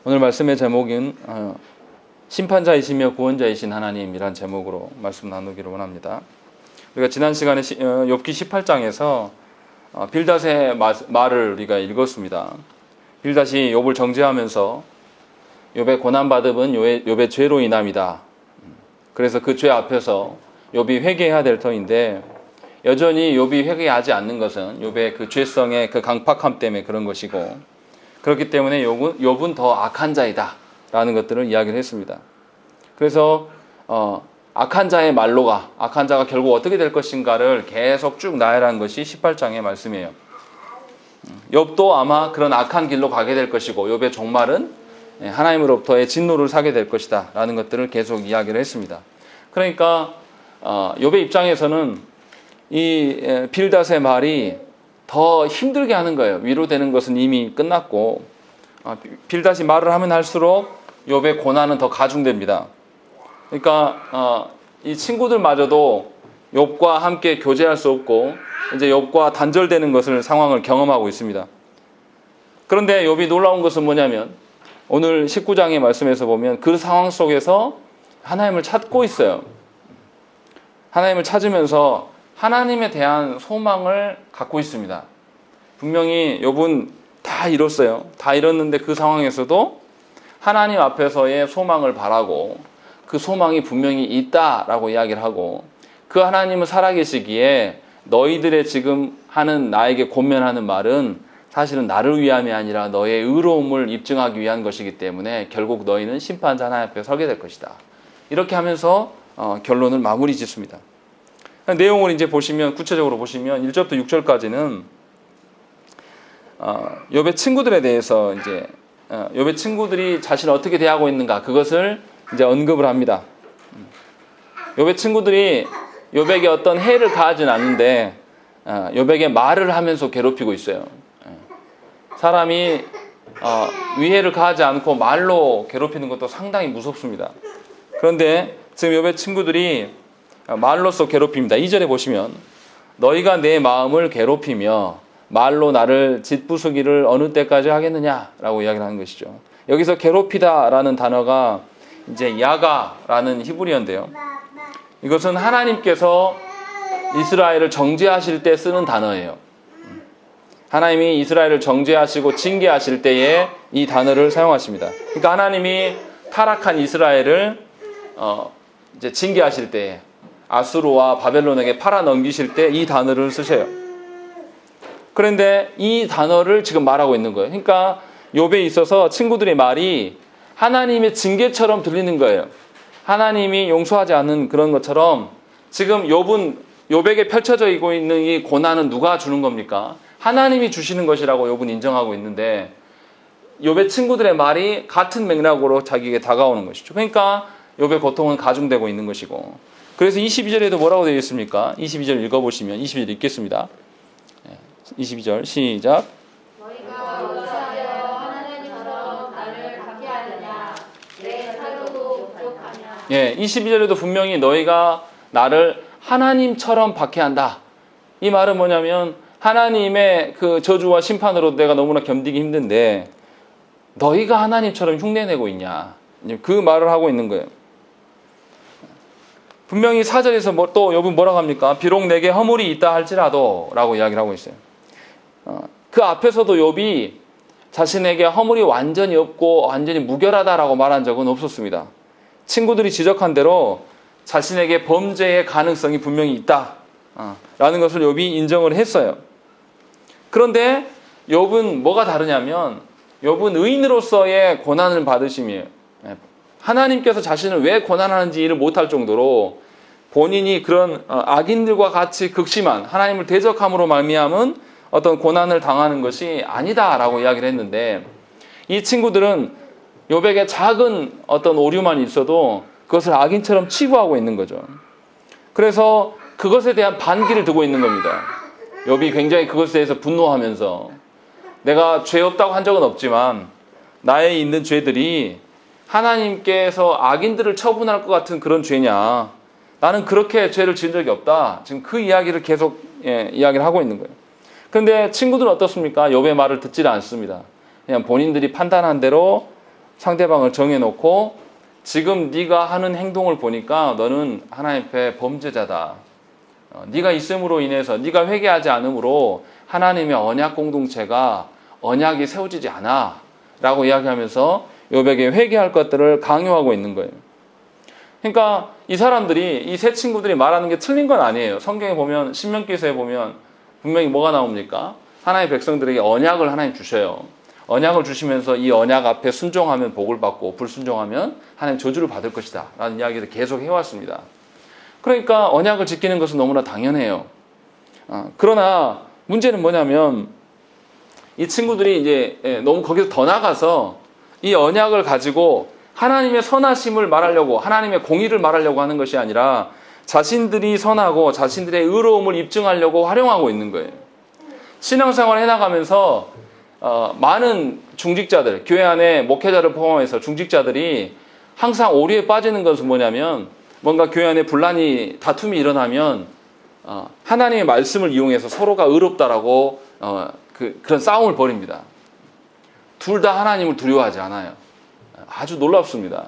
오늘 말씀의 제목은 심판자이시며 구원자이신 하나님이란 제목으로 말씀 나누기를 원합니다. 우리가 지난 시간에 욥기 18장에서 빌닷의 말을 우리가 읽었습니다. 빌닷이 욥을 정죄하면서 욥의 고난받음은 욥의 죄로 인함이다. 그래서 그 죄 앞에서 욥이 회개해야 될 터인데 여전히 욥이 회개하지 않는 것은 욥의 그 죄성의 그 강팍함 때문에 그런 것이고, 그렇기 때문에 욥은 더 악한 자이다 라는 것들을 이야기를 했습니다. 그래서 악한 자의 말로가, 악한 자가 결국 어떻게 될 것인가를 계속 쭉 나열한 것이 18장의 말씀이에요. 욥도 아마 그런 악한 길로 가게 될 것이고 욥의 종말은 하나님으로부터의 진노를 사게 될 것이다 라는 것들을 계속 이야기를 했습니다. 그러니까 욥의 입장에서는 이 빌닷의 말이 더 힘들게 하는 거예요. 위로되는 것은 이미 끝났고, 빌닷이 말을 하면 할수록 욥의 고난은 더 가중됩니다. 그러니까 이 친구들마저도 욥과 함께 교제할 수 없고 이제 욥과 단절되는 것을 상황을 경험하고 있습니다. 그런데 욥이 놀라운 것은 뭐냐면 오늘 19장의 말씀에서 보면 그 상황 속에서 하나님을 찾고 있어요. 하나님을 찾으면서 하나님에 대한 소망을 갖고 있습니다. 분명히 욥은 다 잃었어요. 다 잃었는데 그 상황에서도 하나님 앞에서의 소망을 바라고 그 소망이 분명히 있다라고 이야기를 하고, 그 하나님은 살아계시기에 너희들의 지금 하는 나에게 권면하는 말은 사실은 나를 위함이 아니라 너의 의로움을 입증하기 위한 것이기 때문에 결국 너희는 심판자 하나님 앞에 서게 될 것이다. 이렇게 하면서 결론을 마무리 짓습니다. 내용을 이제 보시면, 구체적으로 보시면 1절부터 6절까지는 욥의 친구들에 대해서 이제 욥의 친구들이 자신을 어떻게 대하고 있는가, 그것을 이제 언급을 합니다. 욥의 친구들이 욥에게 어떤 해를 가하진 않는데 욥에게 말을 하면서 괴롭히고 있어요. 사람이 위해를 가하지 않고 말로 괴롭히는 것도 상당히 무섭습니다. 그런데 지금 욥의 친구들이 말로써 괴롭힙니다. 2절에 보시면 너희가 내 마음을 괴롭히며 말로 나를 짓부수기를 어느 때까지 하겠느냐라고 이야기를 하는 것이죠. 여기서 괴롭히다라는 단어가 이제 야가라는 히브리어인데요. 이것은 하나님께서 이스라엘을 정죄하실 때 쓰는 단어예요. 하나님이 이스라엘을 정죄하시고 징계하실 때에 이 단어를 사용하십니다. 그러니까 하나님이 타락한 이스라엘을 이제 징계하실 때에 아수르와 바벨론에게 팔아 넘기실 때 이 단어를 쓰셔요. 그런데 이 단어를 지금 말하고 있는 거예요. 그러니까 욥에 있어서 친구들의 말이 하나님의 징계처럼 들리는 거예요. 하나님이 용서하지 않는 그런 것처럼 지금 욥에게 펼쳐져 있는 이 고난은 누가 주는 겁니까? 하나님이 주시는 것이라고 욥은 인정하고 있는데 욥의 친구들의 말이 같은 맥락으로 자기에게 다가오는 것이죠. 그러니까 욥의 고통은 가중되고 있는 것이고, 그래서 22절에도 뭐라고 되어 있습니까? 22절 읽어보시면, 22절 읽겠습니다. 22절 시작. 너희가 어찌하여 하나님처럼 나를 박해하느냐? 내 사료도 부족하냐? 22절에도 분명히 너희가 나를 하나님처럼 박해한다. 이 말은 뭐냐면 하나님의 그 저주와 심판으로 내가 너무나 견디기 힘든데 너희가 하나님처럼 흉내내고 있냐? 그 말을 하고 있는 거예요. 분명히 4절에서 또 욥은 뭐라고 합니까? 비록 내게 허물이 있다 할지라도 라고 이야기를 하고 있어요. 그 앞에서도 욥이 자신에게 허물이 완전히 없고 완전히 무결하다라고 말한 적은 없었습니다. 친구들이 지적한 대로 자신에게 범죄의 가능성이 분명히 있다 라는 것을 욥이 인정을 했어요. 그런데 욥은 뭐가 다르냐면 욥은 의인으로서의 고난을 받으심이에요. 하나님께서 자신을 왜 고난하는지 이해를 못할 정도로 본인이 그런 악인들과 같이 극심한 하나님을 대적함으로 말미암은 어떤 고난을 당하는 것이 아니다라고 이야기를 했는데, 이 친구들은 욥에게 작은 어떤 오류만 있어도 그것을 악인처럼 치부하고 있는 거죠. 그래서 그것에 대한 반기를 두고 있는 겁니다. 욥이 굉장히 그것에 대해서 분노하면서 내가 죄 없다고 한 적은 없지만 나에 있는 죄들이 하나님께서 악인들을 처분할 것 같은 그런 죄냐? 나는 그렇게 죄를 지은 적이 없다. 지금 그 이야기를 계속 이야기를 하고 있는 거예요. 그런데 친구들은 어떻습니까? 욥의 말을 듣지를 않습니다. 그냥 본인들이 판단한 대로 상대방을 정해놓고 지금 네가 하는 행동을 보니까 너는 하나님 앞에 범죄자다. 네가 있음으로 인해서 네가 회개하지 않으므로 하나님의 언약 공동체가 언약이 세워지지 않아 라고 이야기하면서 욥에게 회개할 것들을 강요하고 있는 거예요. 그러니까 이 사람들이 이 세 친구들이 말하는 게 틀린 건 아니에요. 성경에 보면 신명기서에 보면 분명히 뭐가 나옵니까? 하나님의 백성들에게 언약을 하나님 주셔요. 언약을 주시면서 이 언약 앞에 순종하면 복을 받고 불순종하면 하나님 저주를 받을 것이다 라는 이야기를 계속 해왔습니다. 그러니까 언약을 지키는 것은 너무나 당연해요. 그러나 문제는 뭐냐면 이 친구들이 이제 너무 거기서 더 나가서 이 언약을 가지고 하나님의 선하심을 말하려고 하나님의 공의를 말하려고 하는 것이 아니라 자신들이 선하고 자신들의 의로움을 입증하려고 활용하고 있는 거예요. 신앙생활을 해나가면서 많은 중직자들, 교회 안에 목회자를 포함해서 중직자들이 항상 오류에 빠지는 것은 뭐냐면 뭔가 교회 안에 분란이 다툼이 일어나면 하나님의 말씀을 이용해서 서로가 의롭다라고 그런 싸움을 벌입니다. 둘 다 하나님을 두려워하지 않아요. 아주 놀랍습니다.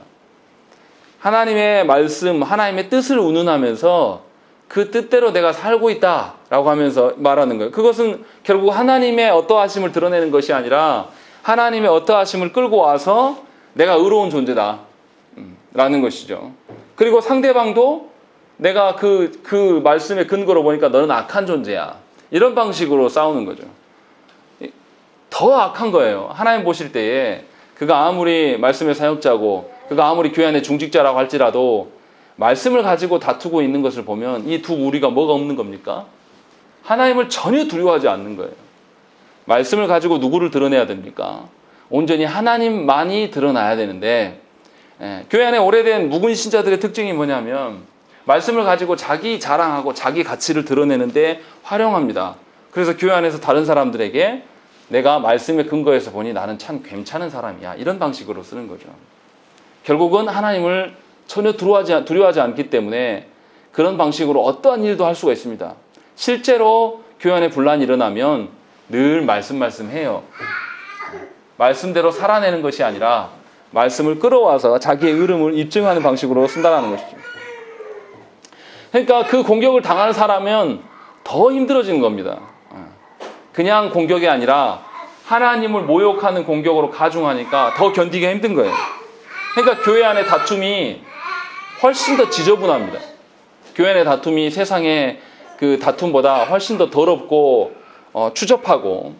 하나님의 말씀, 하나님의 뜻을 운운하면서 그 뜻대로 내가 살고 있다라고 하면서 말하는 거예요. 그것은 결국 하나님의 어떠하심을 드러내는 것이 아니라 하나님의 어떠하심을 끌고 와서 내가 의로운 존재다 라는 것이죠. 그리고 상대방도 내가 그 말씀의 근거로 보니까 너는 악한 존재야. 이런 방식으로 싸우는 거죠. 더 악한 거예요. 하나님 보실 때에 그가 아무리 말씀의 사역자고 그가 아무리 교회 안에 중직자라고 할지라도 말씀을 가지고 다투고 있는 것을 보면 이 두 무리가 뭐가 없는 겁니까? 하나님을 전혀 두려워하지 않는 거예요. 말씀을 가지고 누구를 드러내야 됩니까? 온전히 하나님만이 드러나야 되는데 교회 안에 오래된 묵은 신자들의 특징이 뭐냐면 말씀을 가지고 자기 자랑하고 자기 가치를 드러내는데 활용합니다. 그래서 교회 안에서 다른 사람들에게 내가 말씀의 근거에서 보니 나는 참 괜찮은 사람이야. 이런 방식으로 쓰는 거죠. 결국은 하나님을 전혀 두려워하지 않기 때문에 그런 방식으로 어떠한 일도 할 수가 있습니다. 실제로 교회 안에 분란이 일어나면 늘 말씀해요. 말씀대로 살아내는 것이 아니라 말씀을 끌어와서 자기의 의름을 입증하는 방식으로 쓴다는 것이죠. 그러니까 그 공격을 당하는 사람은 더 힘들어지는 겁니다. 그냥 공격이 아니라 하나님을 모욕하는 공격으로 가중하니까 더 견디기가 힘든 거예요. 그러니까 교회 안의 다툼이 훨씬 더 지저분합니다. 교회 안의 다툼이 세상의 그 다툼보다 훨씬 더 더럽고 추접하고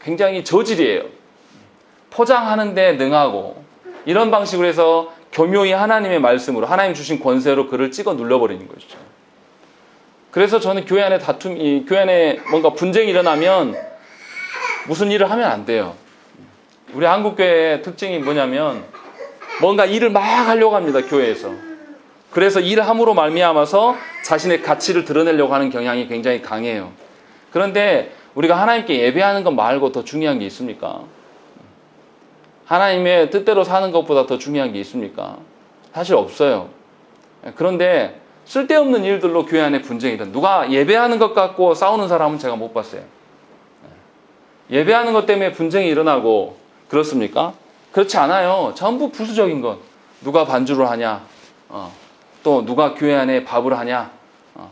굉장히 저질이에요. 포장하는데 능하고 이런 방식으로 해서 교묘히 하나님의 말씀으로 하나님 주신 권세로 그를 찍어 눌러버리는 것이죠. 그래서 저는 교회 안에 교회 안에 뭔가 분쟁이 일어나면 무슨 일을 하면 안 돼요. 우리 한국교회의 특징이 뭐냐면 뭔가 일을 막 하려고 합니다. 교회에서. 그래서 일을 함으로 말미암아서 자신의 가치를 드러내려고 하는 경향이 굉장히 강해요. 그런데 우리가 하나님께 예배하는 것 말고 더 중요한 게 있습니까? 하나님의 뜻대로 사는 것보다 더 중요한 게 있습니까? 사실 없어요. 그런데 쓸데없는 일들로 교회 안에 분쟁이 일어나. 누가 예배하는 것 갖고 싸우는 사람은 제가 못 봤어요. 예배하는 것 때문에 분쟁이 일어나고 그렇습니까? 그렇지 않아요. 전부 부수적인 것. 누가 반주를 하냐, 또 누가 교회 안에 밥을 하냐,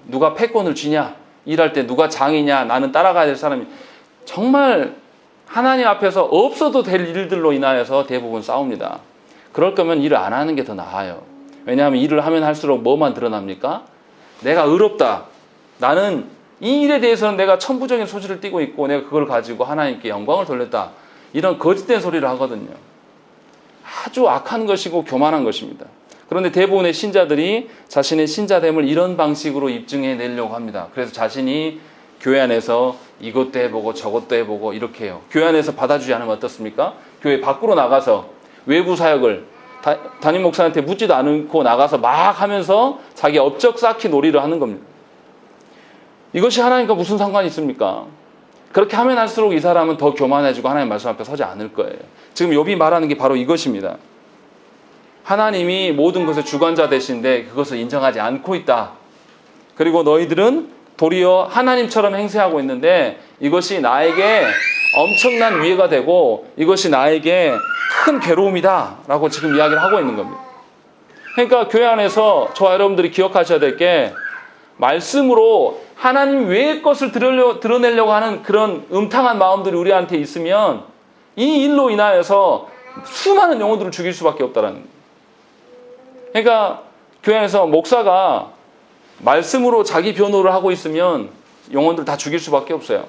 누가 패권을 쥐냐, 일할 때 누가 장이냐, 나는 따라가야 될 사람이. 정말 하나님 앞에서 없어도 될 일들로 인하여서 대부분 싸웁니다. 그럴 거면 일을 안 하는 게 더 나아요. 왜냐하면 일을 하면 할수록 뭐만 드러납니까? 내가 의롭다. 나는 이 일에 대해서는 내가 천부적인 소질을 띠고 있고 내가 그걸 가지고 하나님께 영광을 돌렸다. 이런 거짓된 소리를 하거든요. 아주 악한 것이고 교만한 것입니다. 그런데 대부분의 신자들이 자신의 신자됨을 이런 방식으로 입증해내려고 합니다. 그래서 자신이 교회 안에서 이것도 해보고 저것도 해보고 이렇게 해요. 교회 안에서 받아주지 않으면 어떻습니까? 교회 밖으로 나가서 외부 사역을 담임 목사한테 묻지도 않고 나가서 막 하면서 자기 업적 쌓기 놀이를 하는 겁니다. 이것이 하나님과 무슨 상관이 있습니까? 그렇게 하면 할수록 이 사람은 더 교만해지고 하나님 말씀 앞에 서지 않을 거예요. 지금 욥이 말하는 게 바로 이것입니다. 하나님이 모든 것의 주관자 되신데 그것을 인정하지 않고 있다. 그리고 너희들은 도리어 하나님처럼 행세하고 있는데 이것이 나에게 엄청난 위해가 되고 이것이 나에게 큰 괴로움이다라고 지금 이야기를 하고 있는 겁니다. 그러니까 교회 안에서 저와 여러분들이 기억하셔야 될 게 말씀으로 하나님 외의 것을 드러내려고 하는 그런 음탕한 마음들이 우리한테 있으면 이 일로 인하여서 수많은 영혼들을 죽일 수밖에 없다라는 거예요. 그러니까 교회 안에서 목사가 말씀으로 자기 변호를 하고 있으면 영혼들 다 죽일 수밖에 없어요.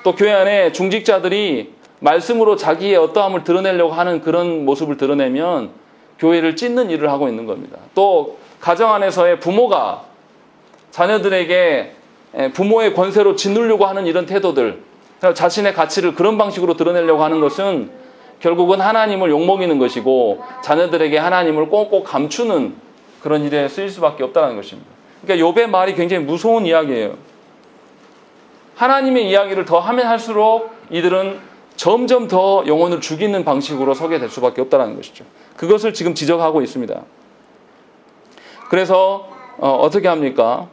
또 교회 안에 중직자들이 말씀으로 자기의 어떠함을 드러내려고 하는 그런 모습을 드러내면 교회를 찢는 일을 하고 있는 겁니다. 또 가정 안에서의 부모가 자녀들에게 부모의 권세로 짓누려고 하는 이런 태도들, 자신의 가치를 그런 방식으로 드러내려고 하는 것은 결국은 하나님을 욕먹이는 것이고 자녀들에게 하나님을 꽁꽁 감추는 그런 일에 쓰일 수밖에 없다는 것입니다. 그러니까 욥의 말이 굉장히 무서운 이야기예요. 하나님의 이야기를 더 하면 할수록 이들은 점점 더 영혼을 죽이는 방식으로 서게 될 수밖에 없다는 것이죠. 그것을 지금 지적하고 있습니다. 그래서 어떻게 합니까?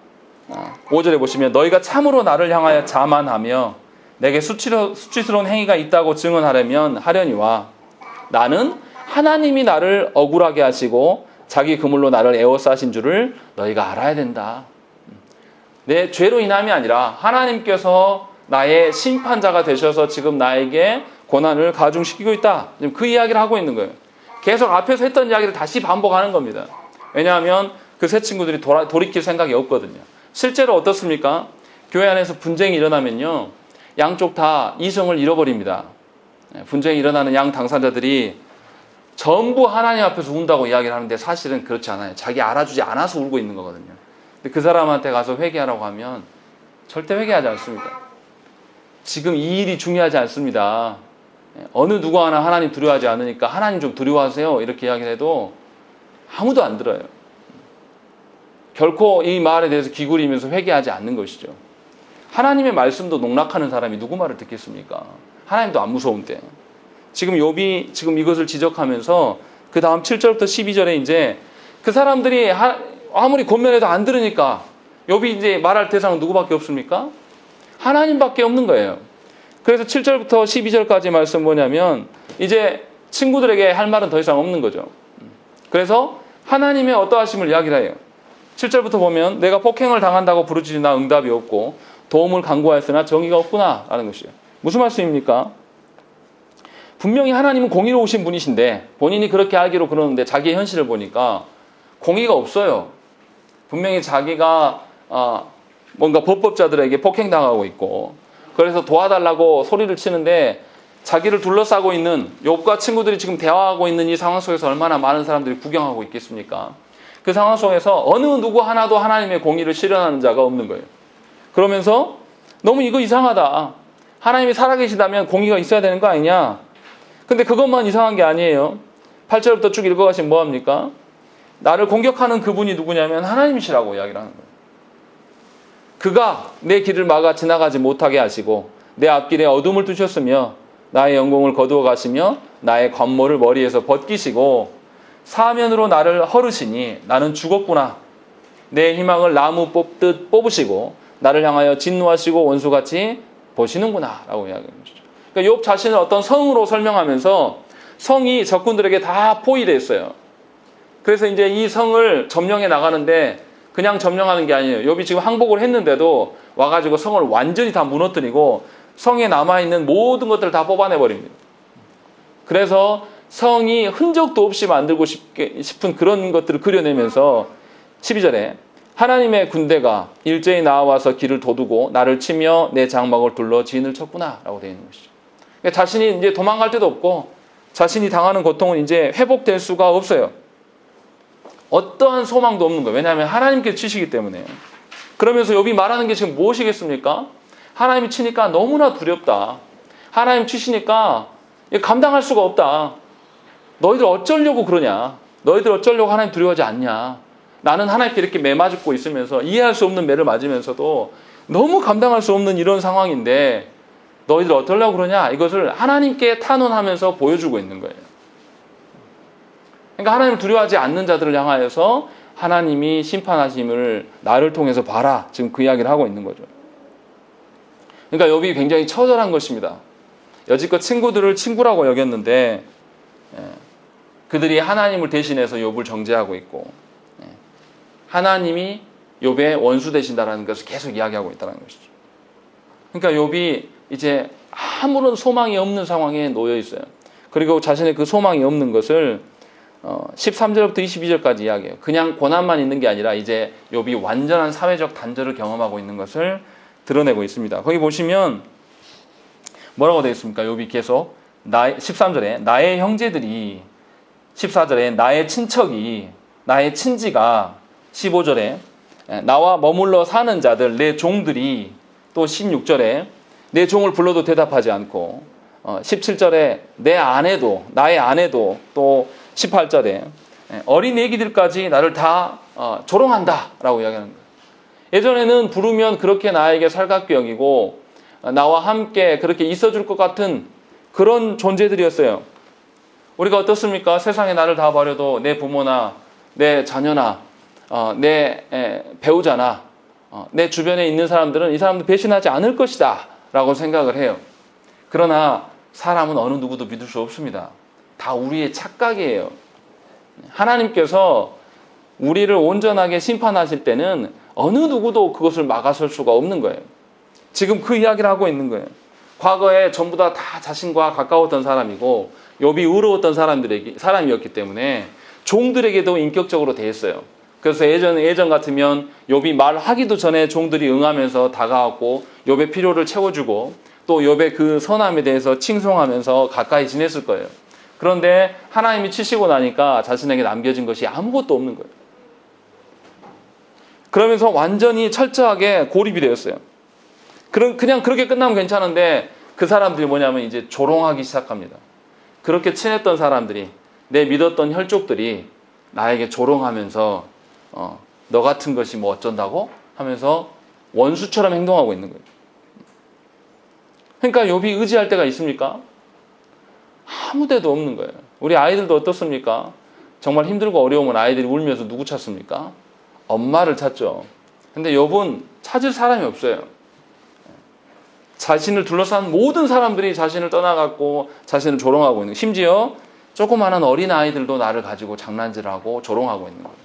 5절에 보시면 너희가 참으로 나를 향하여 자만하며 내게 수치스러운 행위가 있다고 증언하려면 하려니와 나는 하나님이 나를 억울하게 하시고 자기 그물로 나를 에워싸신 줄을 너희가 알아야 된다. 내 죄로 인함이 아니라 하나님께서 나의 심판자가 되셔서 지금 나에게 고난을 가중시키고 있다. 지금 그 이야기를 하고 있는 거예요. 계속 앞에서 했던 이야기를 다시 반복하는 겁니다. 왜냐하면 그 세 친구들이 돌이킬 생각이 없거든요. 실제로 어떻습니까? 교회 안에서 분쟁이 일어나면요. 양쪽 다 이성을 잃어버립니다. 분쟁이 일어나는 양 당사자들이 전부 하나님 앞에서 운다고 이야기를 하는데 사실은 그렇지 않아요. 자기 알아주지 않아서 울고 있는 거거든요. 근데 그 사람한테 가서 회개하라고 하면 절대 회개하지 않습니다. 지금 이 일이 중요하지 않습니다. 어느 누구 하나 하나님 두려워하지 않으니까 하나님 좀 두려워하세요. 이렇게 이야기를 해도 아무도 안 들어요. 결코 이 말에 대해서 기울이면서 회개하지 않는 것이죠. 하나님의 말씀도 농락하는 사람이 누구 말을 듣겠습니까? 하나님도 안 무서운데. 지금 욥이 지금 이것을 지적하면서 그 다음 7절부터 12절에 이제 그 사람들이 아무리 권면해도 안 들으니까 욥이 이제 말할 대상은 누구밖에 없습니까? 하나님밖에 없는 거예요. 그래서 7절부터 12절까지 말씀 뭐냐면 이제 친구들에게 할 말은 더 이상 없는 거죠. 그래서 하나님의 어떠하심을 이야기를 해요. 7절부터 보면 내가 폭행을 당한다고 부르짖으나 응답이 없고 도움을 간구하였으나 정의가 없구나 라는 것이에요. 무슨 말씀입니까? 분명히 하나님은 공의로우신 분이신데 본인이 그렇게 하기로 그러는데 자기의 현실을 보니까 공의가 없어요. 분명히 자기가 뭔가 법법자들에게 폭행당하고 있고 그래서 도와달라고 소리를 치는데 자기를 둘러싸고 있는 욥과 친구들이 지금 대화하고 있는 이 상황 속에서 얼마나 많은 사람들이 구경하고 있겠습니까? 그 상황 속에서 어느 누구 하나도 하나님의 공의를 실현하는 자가 없는 거예요. 그러면서 너무 이거 이상하다. 하나님이 살아계시다면 공의가 있어야 되는 거 아니냐? 근데 그것만 이상한 게 아니에요. 8절부터 쭉 읽어가시면 뭐합니까? 나를 공격하는 그분이 누구냐면 하나님이시라고 이야기를 하는 거예요. 그가 내 길을 막아 지나가지 못하게 하시고 내 앞길에 어둠을 두셨으며 나의 영광을 거두어 가시며 나의 관모를 머리에서 벗기시고 사면으로 나를 헐으시니 나는 죽었구나. 내 희망을 나무 뽑듯 뽑으시고 나를 향하여 진노하시고 원수같이 보시는구나 라고 이야기합니다. 그러니까 욥 자신을 어떤 성으로 설명하면서 성이 적군들에게 다 포위됐어요. 그래서 이제 이 성을 점령해 나가는데 그냥 점령하는 게 아니에요. 욥이 지금 항복을 했는데도 와가지고 성을 완전히 다 무너뜨리고 성에 남아있는 모든 것들을 다 뽑아내버립니다. 그래서 성이 흔적도 없이 만들고 싶은 그런 것들을 그려내면서 12절에 하나님의 군대가 일제히 나와서 길을 도두고 나를 치며 내 장막을 둘러 지인을 쳤구나 라고 되어 있는 것이죠. 그러니까 자신이 이제 도망갈 데도 없고 자신이 당하는 고통은 이제 회복될 수가 없어요. 어떠한 소망도 없는 거예요. 왜냐하면 하나님께 치시기 때문에. 그러면서 욥이 말하는 게 지금 무엇이겠습니까? 하나님이 치니까 너무나 두렵다. 하나님 치시니까 감당할 수가 없다. 너희들 어쩌려고 그러냐? 너희들 어쩌려고 하나님 두려워하지 않냐? 나는 하나님께 이렇게 매 맞고 있으면서 이해할 수 없는 매를 맞으면서도 너무 감당할 수 없는 이런 상황인데 너희들 어쩌려고 그러냐? 이것을 하나님께 탄원하면서 보여주고 있는 거예요. 그러니까 하나님을 두려워하지 않는 자들을 향하여서 하나님이 심판하심을 나를 통해서 봐라. 지금 그 이야기를 하고 있는 거죠. 그러니까 욥이 굉장히 처절한 것입니다. 여지껏 친구들을 친구라고 여겼는데 그들이 하나님을 대신해서 욥을 정죄하고 있고 하나님이 욥의 원수 되신다라는 것을 계속 이야기하고 있다는 것이죠. 그러니까 욥이 이제 아무런 소망이 없는 상황에 놓여 있어요. 그리고 자신의 그 소망이 없는 것을 13절부터 22절까지 이야기해요. 그냥 고난만 있는 게 아니라 이제 욥이 완전한 사회적 단절을 경험하고 있는 것을 드러내고 있습니다. 거기 보시면 뭐라고 되어 있습니까? 욥이 계속 13절에 나의 형제들이, 14절에 나의 친척이, 나의 친지가, 15절에 나와 머물러 사는 자들, 내 종들이, 또 16절에 내 종을 불러도 대답하지 않고, 17절에 내 아내도, 나의 아내도, 또 18절에 어린 애기들까지 나를 다 조롱한다 라고 이야기하는 거예요. 예전에는 부르면 그렇게 나에게 살갑게 여기고 나와 함께 그렇게 있어줄 것 같은 그런 존재들이었어요. 우리가 어떻습니까? 세상에 나를 다 버려도 내 부모나 내 자녀나 내 배우자나 내 주변에 있는 사람들은 이 사람들 배신하지 않을 것이다 라고 생각을 해요. 그러나 사람은 어느 누구도 믿을 수 없습니다. 다 우리의 착각이에요. 하나님께서 우리를 온전하게 심판하실 때는 어느 누구도 그것을 막아설 수가 없는 거예요. 지금 그 이야기를 하고 있는 거예요. 과거에 전부 다 자신과 가까웠던 사람이고 욥이 의로웠던 사람이었기 때문에 종들에게도 인격적으로 대했어요. 그래서 예전 같으면 욥이 말하기도 전에 종들이 응하면서 다가왔고 욥의 필요를 채워주고 또 욥의 그 선함에 대해서 칭송하면서 가까이 지냈을 거예요. 그런데 하나님이 치시고 나니까 자신에게 남겨진 것이 아무것도 없는 거예요. 그러면서 완전히 철저하게 고립이 되었어요. 그냥 그렇게 끝나면 괜찮은데 그 사람들이 뭐냐면 이제 조롱하기 시작합니다. 그렇게 친했던 사람들이, 내 믿었던 혈족들이 나에게 조롱하면서 너 같은 것이 뭐 어쩐다고 하면서 원수처럼 행동하고 있는 거예요. 그러니까 욥이 의지할 때가 있습니까? 아무 데도 없는 거예요. 우리 아이들도 어떻습니까? 정말 힘들고 어려우면 아이들이 울면서 누구 찾습니까? 엄마를 찾죠. 근데 욥은 찾을 사람이 없어요. 자신을 둘러싼 모든 사람들이 자신을 떠나갔고 자신을 조롱하고 있는 거예요. 심지어 조그마한 어린 아이들도 나를 가지고 장난질하고 조롱하고 있는 거예요.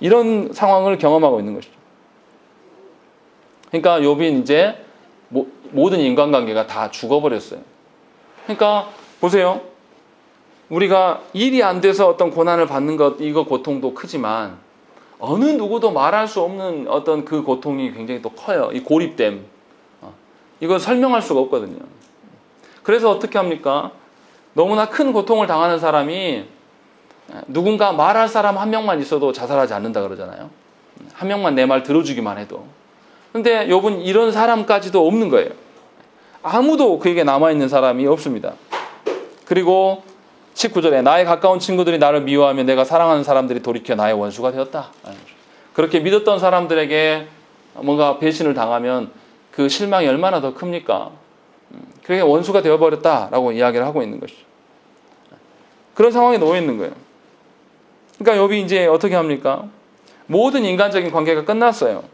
이런 상황을 경험하고 있는 것이죠. 그러니까 욥이 이제 모든 인간관계가 다 죽어버렸어요. 그러니까 보세요. 우리가 일이 안 돼서 어떤 고난을 받는 것, 이거 고통도 크지만 어느 누구도 말할 수 없는 어떤 그 고통이 굉장히 또 커요. 이 고립됨. 이건 설명할 수가 없거든요. 그래서 어떻게 합니까? 너무나 큰 고통을 당하는 사람이 누군가 말할 사람 한 명만 있어도 자살하지 않는다 그러잖아요. 한 명만 내 말 들어주기만 해도. 근데 욥은 이런 사람까지도 없는 거예요. 아무도 그에게 남아있는 사람이 없습니다. 그리고 19절에 나의 가까운 친구들이 나를 미워하며 내가 사랑하는 사람들이 돌이켜 나의 원수가 되었다. 그렇게 믿었던 사람들에게 뭔가 배신을 당하면 그 실망이 얼마나 더 큽니까? 그게 원수가 되어버렸다라고 이야기를 하고 있는 것이죠. 그런 상황에 놓여 있는 거예요. 그러니까 욥이 이제 어떻게 합니까? 모든 인간적인 관계가 끝났어요.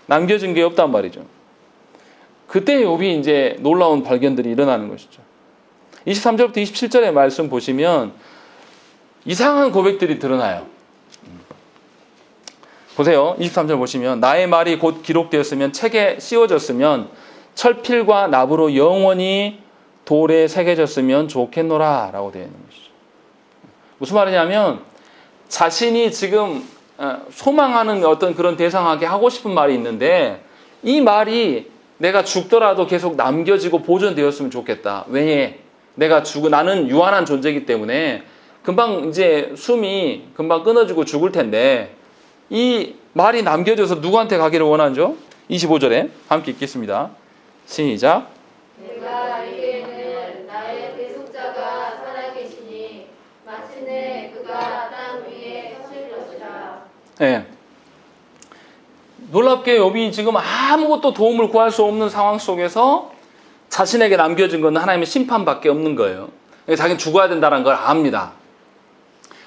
남겨진 게 없단 말이죠. 그때 욥이 이제 놀라운 발견들이 일어나는 것이죠. 23절부터 27절의 말씀 보시면 이상한 고백들이 드러나요. 보세요. 23절 보시면 나의 말이 곧 기록되었으면 책에 씌워졌으면 철필과 납으로 영원히 돌에 새겨졌으면 좋겠노라 라고 되어 있는 것이죠. 무슨 말이냐면 자신이 지금 소망하는 어떤 그런 대상에게 하고 싶은 말이 있는데 이 말이 내가 죽더라도 계속 남겨지고 보존되었으면 좋겠다. 왜? 나는 유한한 존재이기 때문에 금방 이제 숨이 금방 끊어지고 죽을 텐데 이 말이 남겨져서 누구한테 가기를 원하죠? 25절에 함께 읽겠습니다. 시작. 내가 알기에는 나의 대속자가 살아계시니 마침내 그가 땅 위에 서실 것이라. 네. 놀랍게 욥이 지금 아무것도 도움을 구할 수 없는 상황 속에서 자신에게 남겨진 건 하나님의 심판밖에 없는 거예요. 자기는 죽어야 된다는 걸 압니다.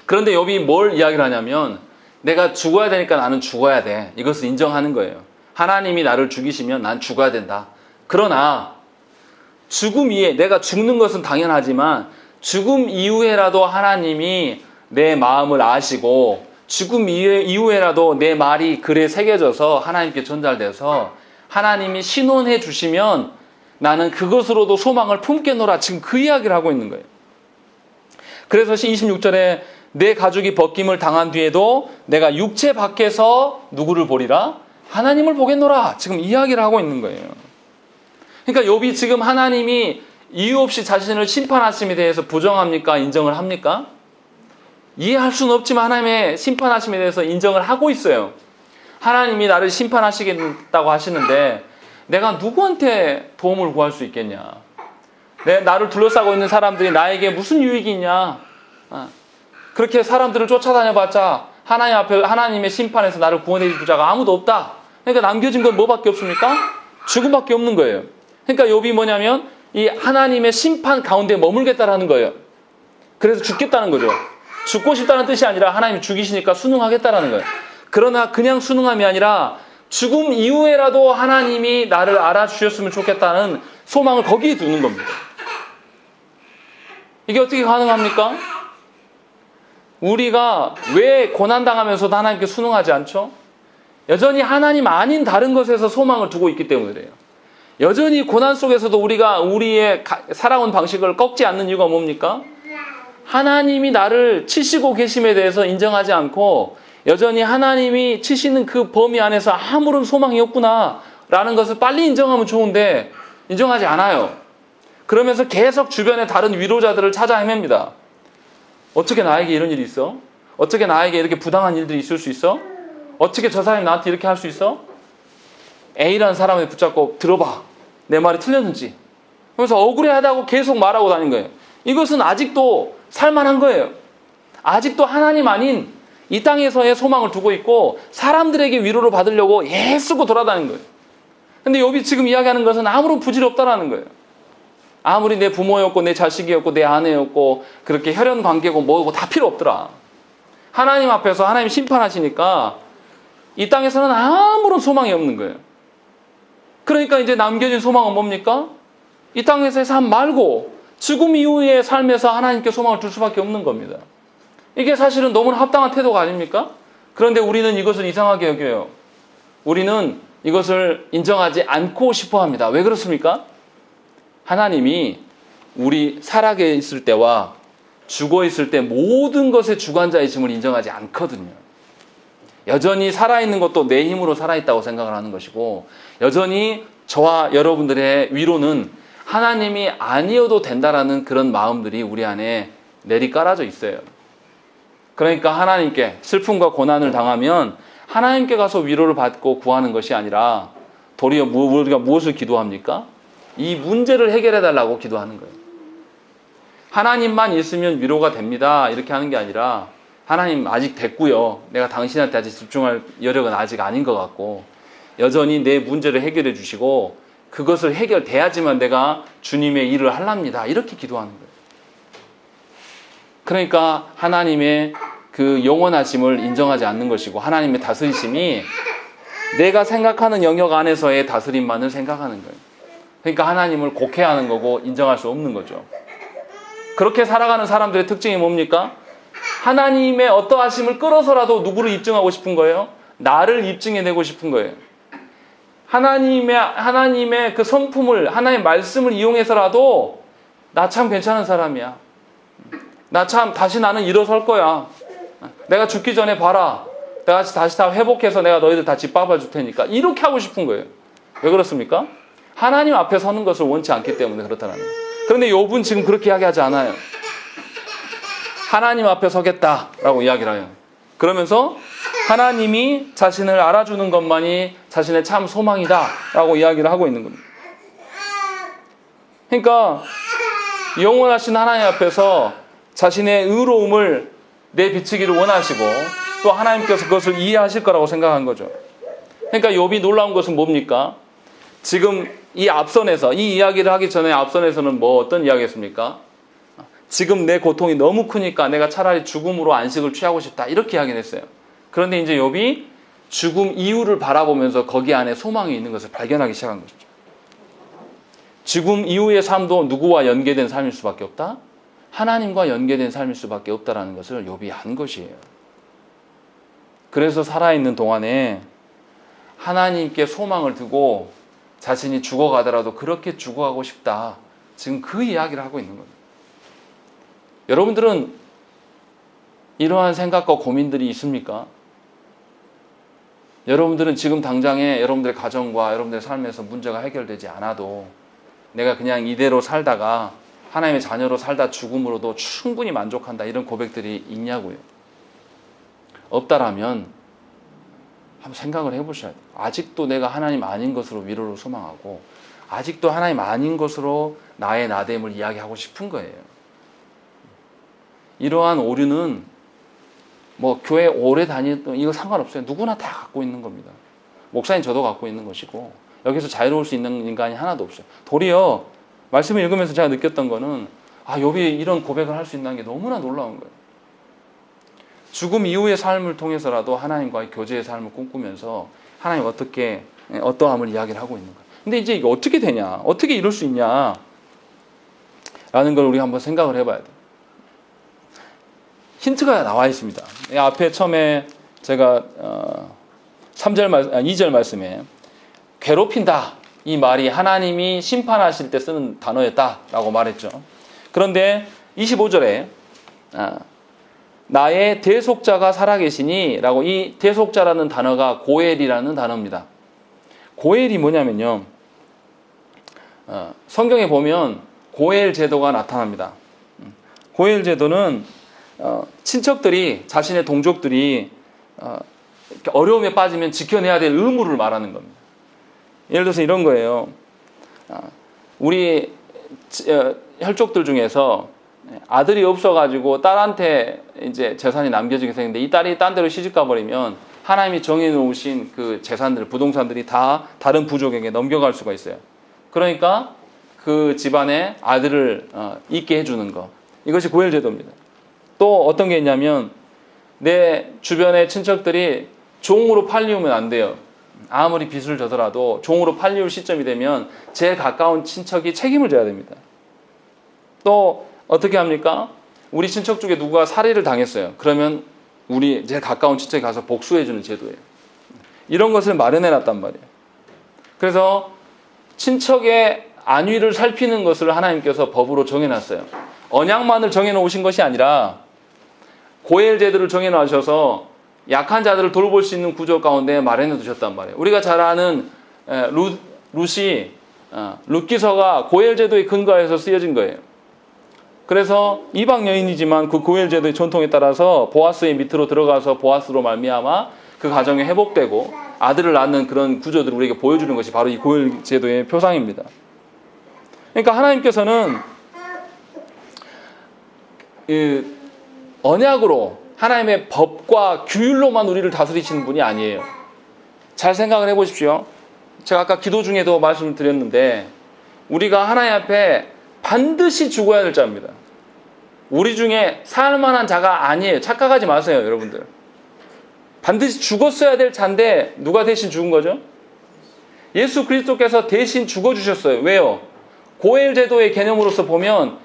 그런데 욥이 뭘 이야기를 하냐면 내가 죽어야 되니까 나는 죽어야 돼. 이것을 인정하는 거예요. 하나님이 나를 죽이시면 난 죽어야 된다. 그러나 죽음 위에 내가 죽는 것은 당연하지만 죽음 이후에라도 하나님이 내 마음을 아시고 죽음 이후에라도 내 말이 글에 새겨져서 하나님께 전달돼서 하나님이 신원해 주시면 나는 그것으로도 소망을 품겠노라. 지금 그 이야기를 하고 있는 거예요. 그래서 26절에 내 가죽이 벗김을 당한 뒤에도 내가 육체 밖에서 누구를 보리라? 하나님을 보겠노라. 지금 이야기를 하고 있는 거예요. 그러니까 욥이 지금 하나님이 이유 없이 자신을 심판하심에 대해서 부정합니까? 인정을 합니까? 이해할 수는 없지만 하나님의 심판하심에 대해서 인정을 하고 있어요. 하나님이 나를 심판하시겠다고 하시는데 내가 누구한테 도움을 구할 수 있겠냐? 나를 둘러싸고 있는 사람들이 나에게 무슨 유익이 있냐? 그렇게 사람들을 쫓아다녀봤자 하나님 앞에 하나님의 심판에서 나를 구원해 줄 자가 아무도 없다. 그러니까 남겨진 건 뭐밖에 없습니까? 죽음밖에 없는 거예요. 그러니까 욥이 뭐냐면 이 하나님의 심판 가운데 머물겠다라는 거예요. 그래서 죽겠다는 거죠. 죽고 싶다는 뜻이 아니라 하나님이 죽이시니까 순응하겠다라는 거예요. 그러나 그냥 순응함이 아니라 죽음 이후에라도 하나님이 나를 알아주셨으면 좋겠다는 소망을 거기에 두는 겁니다. 이게 어떻게 가능합니까? 우리가 왜 고난당하면서도 하나님께 순응하지 않죠? 여전히 하나님 아닌 다른 것에서 소망을 두고 있기 때문에 그래요. 여전히 고난 속에서도 우리가 우리의 살아온 방식을 꺾지 않는 이유가 뭡니까? 하나님이 나를 치시고 계심에 대해서 인정하지 않고 여전히 하나님이 치시는 그 범위 안에서 아무런 소망이 없구나 라는 것을 빨리 인정하면 좋은데 인정하지 않아요. 그러면서 계속 주변에 다른 위로자들을 찾아 헤맵니다. 어떻게 나에게 이런 일이 있어? 어떻게 나에게 이렇게 부당한 일들이 있을 수 있어? 어떻게 저 사람이 나한테 이렇게 할 수 있어? A라는 사람을 붙잡고 들어봐. 내 말이 틀렸는지. 그래서 억울해하다고 계속 말하고 다닌 거예요. 이것은 아직도 살만한 거예요. 아직도 하나님 아닌 이 땅에서의 소망을 두고 있고 사람들에게 위로를 받으려고 애쓰고 돌아다니는 거예요. 근데 욥이 지금 이야기하는 것은 아무런 부질이 없다라는 거예요. 아무리 내 부모였고 내 자식이었고 내 아내였고 그렇게 혈연 관계고 뭐고 다 필요 없더라. 하나님 앞에서 하나님 심판하시니까 이 땅에서는 아무런 소망이 없는 거예요. 그러니까 이제 남겨진 소망은 뭡니까? 이 땅에서의 삶 말고 죽음 이후의 삶에서 하나님께 소망을 둘 수밖에 없는 겁니다. 이게 사실은 너무나 합당한 태도가 아닙니까? 그런데 우리는 이것을 이상하게 여겨요. 우리는 이것을 인정하지 않고 싶어 합니다. 왜 그렇습니까? 하나님이 우리 살아계 있을 때와 죽어 있을 때 모든 것의 주관자이심을 인정하지 않거든요. 여전히 살아있는 것도 내 힘으로 살아있다고 생각을 하는 것이고 여전히 저와 여러분들의 위로는 하나님이 아니어도 된다라는 그런 마음들이 우리 안에 내리깔아져 있어요. 그러니까 하나님께 슬픔과 고난을 당하면 하나님께 가서 위로를 받고 구하는 것이 아니라 도리어 우리가 무엇을 기도합니까? 이 문제를 해결해 달라고 기도하는 거예요. 하나님만 있으면 위로가 됩니다. 이렇게 하는 게 아니라 하나님 아직 됐고요. 내가 당신한테 아직 집중할 여력은 아직 아닌 것 같고 여전히 내 문제를 해결해 주시고 그것을 해결돼야지만 내가 주님의 일을 하랍니다. 이렇게 기도하는 거예요. 그러니까 하나님의 그 영원하심을 인정하지 않는 것이고 하나님의 다스리심이 내가 생각하는 영역 안에서의 다스림만을 생각하는 거예요. 그러니까 하나님을 곡해하는 거고 인정할 수 없는 거죠. 그렇게 살아가는 사람들의 특징이 뭡니까? 하나님의 어떠하심을 끌어서라도 누구를 입증하고 싶은 거예요? 나를 입증해내고 싶은 거예요. 하나님의 그 성품을, 하나님의 말씀을 이용해서라도 나 참 괜찮은 사람이야. 나 참 다시 나는 일어설 거야. 내가 죽기 전에 봐라. 내가 다시 다 회복해서 내가 너희들 다 짓밟아 줄 테니까. 이렇게 하고 싶은 거예요. 왜 그렇습니까? 하나님 앞에 서는 것을 원치 않기 때문에 그렇다는 거예요. 그런데 욥은 지금 그렇게 이야기하지 않아요. 하나님 앞에 서겠다라고 이야기를 해요. 그러면서 하나님이 자신을 알아주는 것만이 자신의 참 소망이다라고 이야기를 하고 있는 겁니다. 그러니까 영원하신 하나님 앞에서 자신의 의로움을 내비치기를 원하시고 또 하나님께서 그것을 이해하실 거라고 생각한 거죠. 그러니까 욥이 놀라운 것은 뭡니까? 지금 이 앞선에서 이 이야기를 하기 전에 앞선에서는 뭐 어떤 이야기였습니까? 지금 내 고통이 너무 크니까 내가 차라리 죽음으로 안식을 취하고 싶다 이렇게 이야기를 했어요. 그런데 이제 욥이 죽음 이후를 바라보면서 거기 안에 소망이 있는 것을 발견하기 시작한 것이죠. 죽음 이후의 삶도 누구와 연계된 삶일 수밖에 없다? 하나님과 연계된 삶일 수밖에 없다라는 것을 욥이 안 것이에요. 그래서 살아있는 동안에 하나님께 소망을 두고 자신이 죽어가더라도 그렇게 죽어가고 싶다. 지금 그 이야기를 하고 있는 겁니다. 여러분들은 이러한 생각과 고민들이 있습니까? 여러분들은 지금 당장에 여러분들의 가정과 여러분들의 삶에서 문제가 해결되지 않아도 내가 그냥 이대로 살다가 하나님의 자녀로 살다 죽음으로도 충분히 만족한다, 이런 고백들이 있냐고요. 없다라면 한번 생각을 해보셔야 돼요. 아직도 내가 하나님 아닌 것으로 위로를 소망하고 아직도 하나님 아닌 것으로 나의 나됨을 이야기하고 싶은 거예요. 이러한 오류는 뭐 교회 오래 다녔던 이거 상관없어요. 누구나 다 갖고 있는 겁니다. 목사님 저도 갖고 있는 것이고 여기서 자유로울 수 있는 인간이 하나도 없어요. 도리어 말씀을 읽으면서 제가 느꼈던 거는 욥이 이런 고백을 할 수 있다는 게 너무나 놀라운 거예요. 죽음 이후의 삶을 통해서라도 하나님과의 교제의 삶을 꿈꾸면서 하나님 어떻게 어떠함을 이야기를 하고 있는 거예요. 근데 이제 이게 어떻게 되냐, 어떻게 이럴 수 있냐 라는 걸 우리가 한번 생각을 해봐야 돼요. 힌트가 나와 있습니다. 앞에 처음에 제가 2절 말씀에 괴롭힌다, 이 말이 하나님이 심판하실 때 쓰는 단어였다라고 말했죠. 그런데 25절에 나의 대속자가 살아계시니 라고, 이 대속자라는 단어가 고엘이라는 단어입니다. 고엘이 뭐냐면요, 성경에 보면 고엘 제도가 나타납니다. 고엘 제도는 친척들이, 자신의 동족들이 어려움에 빠지면 지켜내야 될 의무를 말하는 겁니다. 예를 들어서 이런 거예요. 우리 혈족들 중에서 아들이 없어가지고 딸한테 이제 재산이 남겨지게 생겼는데 이 딸이 딴 데로 시집 가버리면 하나님이 정해놓으신 그 재산들, 부동산들이 다 다른 부족에게 넘겨갈 수가 있어요. 그러니까 그 집안에 아들을 있게 해주는 거, 이것이 고엘제도입니다. 또 어떤 게 있냐면 내 주변의 친척들이 종으로 팔리우면 안 돼요. 아무리 빚을 져더라도 종으로 팔리울 시점이 되면 제일 가까운 친척이 책임을 져야 됩니다. 또 어떻게 합니까? 우리 친척 중에 누가 살해를 당했어요. 그러면 우리 제일 가까운 친척이 가서 복수해주는 제도예요. 이런 것을 마련해 놨단 말이에요. 그래서 친척의 안위를 살피는 것을 하나님께서 법으로 정해놨어요. 언약만을 정해놓으신 것이 아니라 고엘 제도를 정해놓으셔서 약한 자들을 돌볼 수 있는 구조 가운데 마련해 두셨단 말이에요. 우리가 잘 아는 룻기서가 고엘 제도의 근거에서 쓰여진 거예요. 그래서 이방 여인이지만 그 고엘 제도의 전통에 따라서 보아스의 밑으로 들어가서 보아스로 말미암아 그 가정이 회복되고 아들을 낳는 그런 구조들을 우리에게 보여주는 것이 바로 이 고엘 제도의 표상입니다. 그러니까 하나님께서는 언약으로, 하나님의 법과 규율로만 우리를 다스리시는 분이 아니에요. 잘 생각을 해보십시오. 제가 아까 기도 중에도 말씀을 드렸는데 우리가 하나님 앞에 반드시 죽어야 될 자입니다. 우리 중에 살만한 자가 아니에요. 착각하지 마세요, 여러분들. 반드시 죽었어야 될 자인데 누가 대신 죽은 거죠? 예수 그리스도께서 대신 죽어주셨어요. 왜요? 고엘 제도의 개념으로서 보면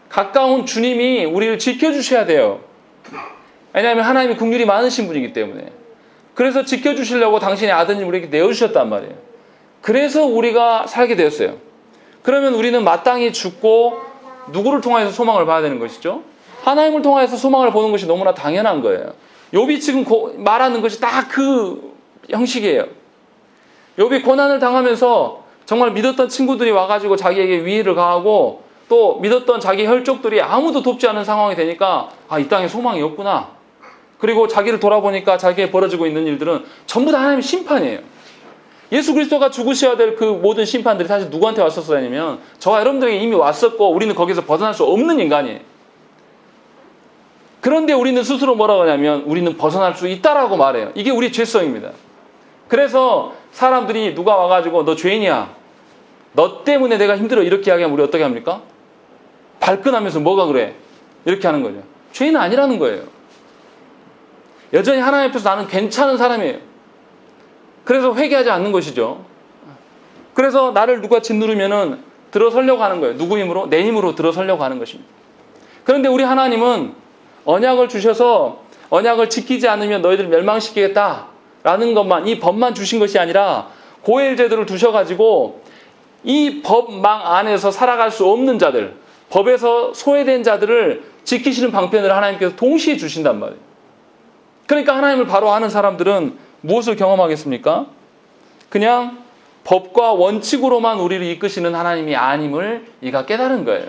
가까운 주님이 우리를 지켜주셔야 돼요. 왜냐하면 하나님이 긍휼이 많으신 분이기 때문에. 그래서 지켜주시려고 당신의 아드님 우리에게 내어주셨단 말이에요. 그래서 우리가 살게 되었어요. 그러면 우리는 마땅히 죽고 누구를 통해서 소망을 봐야 되는 것이죠? 하나님을 통해서 소망을 보는 것이 너무나 당연한 거예요. 욥이 지금 말하는 것이 딱 그 형식이에요. 욥이 고난을 당하면서 정말 믿었던 친구들이 와가지고 자기에게 위해를 가하고 또 믿었던 자기 혈족들이 아무도 돕지 않은 상황이 되니까 이 땅에 소망이 없구나. 그리고 자기를 돌아보니까 자기에 벌어지고 있는 일들은 전부 다 하나님의 심판이에요. 예수 그리스도가 죽으셔야 될 그 모든 심판들이 사실 누구한테 왔었냐면 저와 여러분들에게 이미 왔었고 우리는 거기서 벗어날 수 없는 인간이에요. 그런데 우리는 스스로 뭐라고 하냐면 우리는 벗어날 수 있다라고 말해요. 이게 우리의 죄성입니다. 그래서 사람들이 누가 와가지고 너 죄인이야, 너 때문에 내가 힘들어, 이렇게 이야기하면 우리 어떻게 합니까? 발끈하면서 뭐가 그래? 이렇게 하는 거죠. 죄인은 아니라는 거예요. 여전히 하나님 앞에서 나는 괜찮은 사람이에요. 그래서 회개하지 않는 것이죠. 그래서 나를 누가 짓누르면은 들어서려고 하는 거예요. 누구 힘으로? 내 힘으로 들어서려고 하는 것입니다. 그런데 우리 하나님은 언약을 주셔서 언약을 지키지 않으면 너희들 멸망시키겠다라는 것만, 이 법만 주신 것이 아니라 고엘 제도를 두셔가지고 이 법망 안에서 살아갈 수 없는 자들, 법에서 소외된 자들을 지키시는 방편을 하나님께서 동시에 주신단 말이에요. 그러니까 하나님을 바로 아는 사람들은 무엇을 경험하겠습니까? 그냥 법과 원칙으로만 우리를 이끄시는 하나님이 아님을 이가 깨달은 거예요.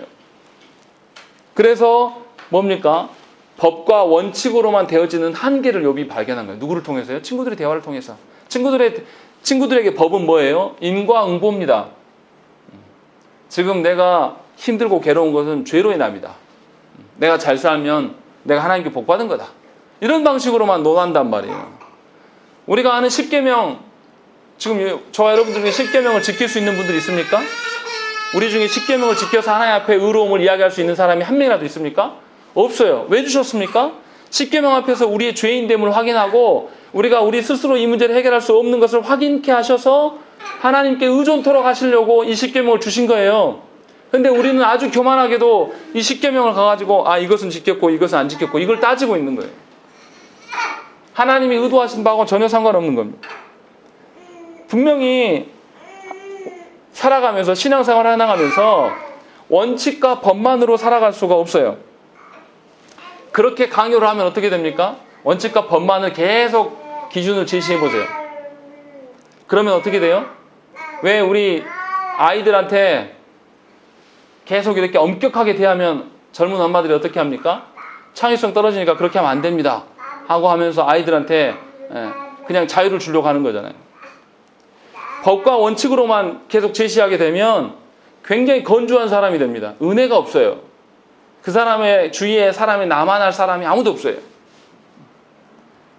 그래서 뭡니까? 법과 원칙으로만 되어지는 한계를 욥이 발견한 거예요. 누구를 통해서요? 친구들의 대화를 통해서. 친구들에게 법은 뭐예요? 인과응보입니다. 지금 내가 힘들고 괴로운 것은 죄로 인합니다. 내가 잘 살면 내가 하나님께 복 받은 거다. 이런 방식으로만 논한단 말이에요. 우리가 아는 십계명, 지금 저와 여러분들 중에 십계명을 지킬 수 있는 분들이 있습니까? 우리 중에 십계명을 지켜서 하나님 앞에 의로움을 이야기할 수 있는 사람이 한 명이라도 있습니까? 없어요. 왜 주셨습니까? 십계명 앞에서 우리의 죄인됨을 확인하고 우리가 우리 스스로 이 문제를 해결할 수 없는 것을 확인케 하셔서 하나님께 의존토록 하시려고 이 십계명을 주신 거예요. 근데 우리는 아주 교만하게도 이 십계명을 가가지고 이것은 지켰고 이것은 안 지켰고 이걸 따지고 있는 거예요. 하나님이 의도하신 바하고 전혀 상관없는 겁니다. 분명히 살아가면서 신앙생활을 해나가면서 원칙과 법만으로 살아갈 수가 없어요. 그렇게 강요를 하면 어떻게 됩니까? 원칙과 법만을 계속 기준을 제시해 보세요. 그러면 어떻게 돼요? 왜 우리 아이들한테 계속 이렇게 엄격하게 대하면 젊은 엄마들이 어떻게 합니까? 창의성 떨어지니까 그렇게 하면 안 됩니다 하고 하면서 아이들한테 그냥 자유를 주려고 하는 거잖아요. 법과 원칙으로만 계속 제시하게 되면 굉장히 건조한 사람이 됩니다. 은혜가 없어요. 그 사람의 주위에 사람이 나만할 사람이 아무도 없어요.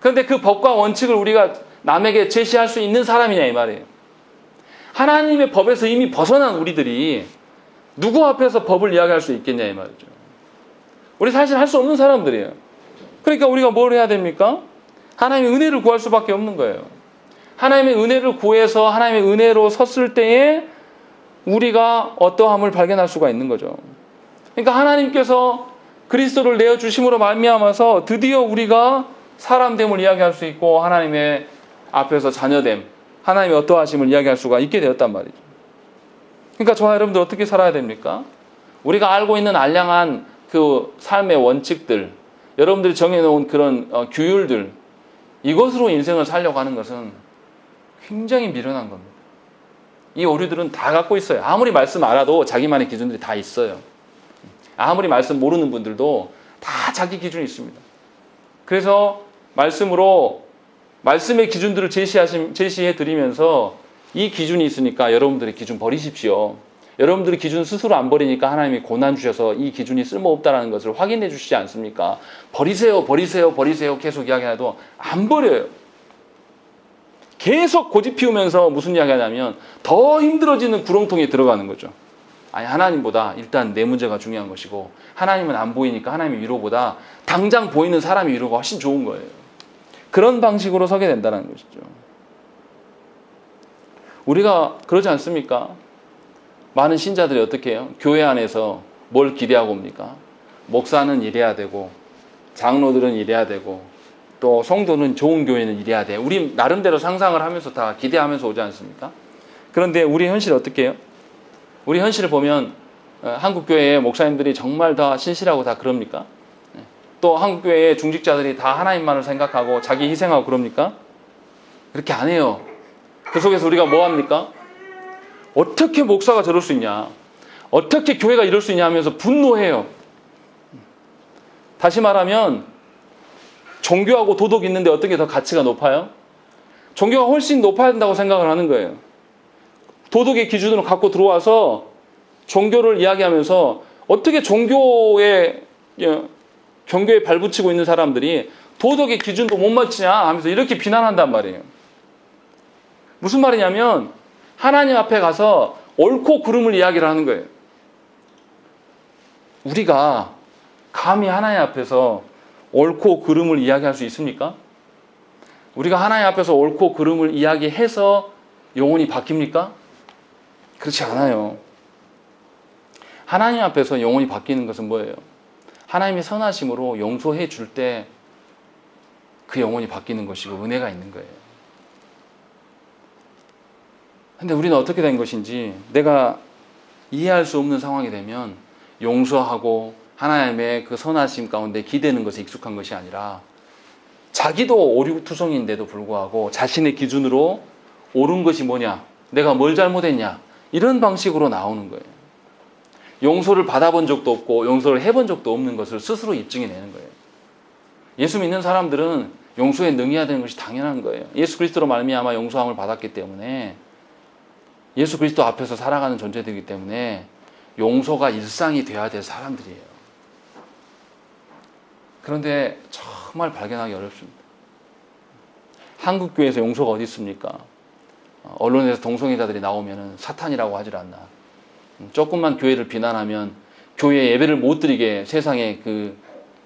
그런데 그 법과 원칙을 우리가 남에게 제시할 수 있는 사람이냐 이 말이에요. 하나님의 법에서 이미 벗어난 우리들이 누구 앞에서 법을 이야기할 수 있겠냐 이 말이죠. 우리 사실 할 수 없는 사람들이에요. 그러니까 우리가 뭘 해야 됩니까? 하나님의 은혜를 구할 수밖에 없는 거예요. 하나님의 은혜를 구해서 하나님의 은혜로 섰을 때에 우리가 어떠함을 발견할 수가 있는 거죠. 그러니까 하나님께서 그리스도를 내어주심으로 말미암아서 드디어 우리가 사람됨을 이야기할 수 있고 하나님의 앞에서 자녀됨, 하나님의 어떠하심을 이야기할 수가 있게 되었단 말이죠. 그러니까 저와 여러분들 어떻게 살아야 됩니까? 우리가 알고 있는 알량한 그 삶의 원칙들, 여러분들이 정해놓은 그런 규율들, 이것으로 인생을 살려고 하는 것은 굉장히 미련한 겁니다. 이 오류들은 다 갖고 있어요. 아무리 말씀 알아도 자기만의 기준들이 다 있어요. 아무리 말씀 모르는 분들도 다 자기 기준이 있습니다. 그래서 말씀의 기준들을 제시해 드리면서 이 기준이 있으니까 여러분들의 기준 버리십시오. 여러분들의 기준 스스로 안 버리니까 하나님이 고난 주셔서 이 기준이 쓸모없다는 것을 확인해 주시지 않습니까? 버리세요, 버리세요, 버리세요 계속 이야기해도 안 버려요. 계속 고집 피우면서 무슨 이야기 하냐면 더 힘들어지는 구렁텅이에 들어가는 거죠. 하나님보다 일단 내 문제가 중요한 것이고 하나님은 안 보이니까 하나님의 위로보다 당장 보이는 사람의 위로가 훨씬 좋은 거예요. 그런 방식으로 서게 된다는 것이죠. 우리가 그러지 않습니까? 많은 신자들이 어떻게 해요? 교회 안에서 뭘 기대하고 옵니까? 목사는 이래야 되고 장로들은 이래야 되고 또 성도는 좋은 교회는 이래야 돼. 우리 나름대로 상상을 하면서 다 기대하면서 오지 않습니까? 그런데 우리 현실이 어떻게 해요? 우리 현실을 보면 한국교회의 목사님들이 정말 다 신실하고 다 그럽니까? 또 한국교회의 중직자들이 다 하나님만을 생각하고 자기 희생하고 그럽니까? 그렇게 안 해요. 그 속에서 우리가 뭐 합니까? 어떻게 목사가 저럴 수 있냐? 어떻게 교회가 이럴 수 있냐 하면서 분노해요. 다시 말하면 종교하고 도덕이 있는데 어떤 게 더 가치가 높아요? 종교가 훨씬 높아야 된다고 생각을 하는 거예요. 도덕의 기준으로 갖고 들어와서 종교를 이야기하면서 어떻게 경교에 발붙이고 있는 사람들이 도덕의 기준도 못 맞추냐 하면서 이렇게 비난한단 말이에요. 무슨 말이냐면 하나님 앞에 가서 옳고 그름을 이야기를 하는 거예요. 우리가 감히 하나님 앞에서 옳고 그름을 이야기할 수 있습니까? 우리가 하나님 앞에서 옳고 그름을 이야기해서 영혼이 바뀝니까? 그렇지 않아요. 하나님 앞에서 영혼이 바뀌는 것은 뭐예요? 하나님의 선하심으로 용서해 줄 때 그 영혼이 바뀌는 것이고 은혜가 있는 거예요. 근데 우리는 어떻게 된 것인지 내가 이해할 수 없는 상황이 되면 용서하고 하나님의 그 선하심 가운데 기대는 것에 익숙한 것이 아니라 자기도 오류투성인데도 불구하고 자신의 기준으로 옳은 것이 뭐냐, 내가 뭘 잘못했냐, 이런 방식으로 나오는 거예요. 용서를 받아본 적도 없고 용서를 해본 적도 없는 것을 스스로 입증해 내는 거예요. 예수 믿는 사람들은 용서에 능해야 되는 것이 당연한 거예요. 예수 그리스도로 말미암아 용서함을 받았기 때문에, 예수 그리스도 앞에서 살아가는 존재들이기 때문에 용서가 일상이 되어야 될 사람들이에요. 그런데 정말 발견하기 어렵습니다. 한국 교회에서 용서가 어디 있습니까? 언론에서 동성애자들이 나오면 사탄이라고 하질 않나. 조금만 교회를 비난하면 교회 예배를 못 드리게 세상에 그